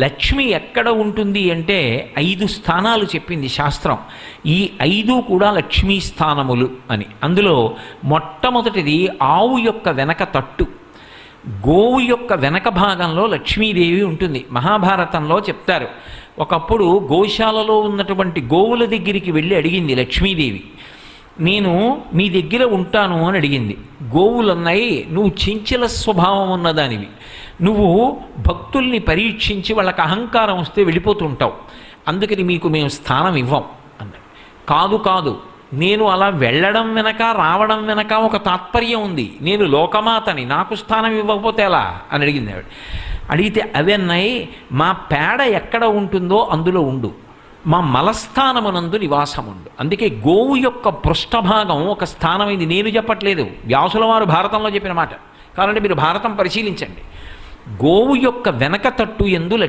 లక్ష్మి ఎక్కడ ఉంటుంది అంటే 5 స్థానాలు చెప్పింది శాస్త్రం. ఈ 5 కూడా లక్ష్మీ స్థానములు అని. అందులో మొట్టమొదటిది ఆవు యొక్క వెనక తట్టు. గోవు యొక్క వెనక భాగంలో లక్ష్మీదేవి ఉంటుంది. మహాభారతంలో చెప్తారు, ఒకప్పుడు గోశాలలో ఉన్నటువంటి గోవుల దగ్గరికి వెళ్ళి అడిగింది లక్ష్మీదేవి, నేను మీ దగ్గర ఉంటాను అని అడిగింది. గోవులున్నాయి, నువ్వు చంచల స్వభావం ఉన్నదానివి, నువ్వు భక్తుల్ని పరీక్షించి వాళ్ళకి అహంకారం వస్తే వెళ్ళిపోతుంటావు, అందుకని మీకు మేము స్థానం ఇవ్వం అన్నది. కాదు కాదు, నేను అలా వెళ్ళడం వెనక రావడం వెనక ఒక తాత్పర్యం ఉంది, నేను లోకమాతని, నాకు స్థానం ఇవ్వకపోతే ఎలా అని అడిగింది ఆవిడ. అడిగితే అవన్నాయి, మా పేడ ఎక్కడ ఉంటుందో అందులో ఉండు, మా మలస్థానమునందు నివాసం ఉండు. అందుకే గోవు యొక్క పృష్ఠభాగం ఒక స్థానమైంది. నేను చెప్పట్లేదు, వ్యాసుల వారు భారతంలో చెప్పిన మాట. కాబట్టి మీరు భారతం పరిశీలించండి. గోవు యొక్క వెనక తట్టు యందు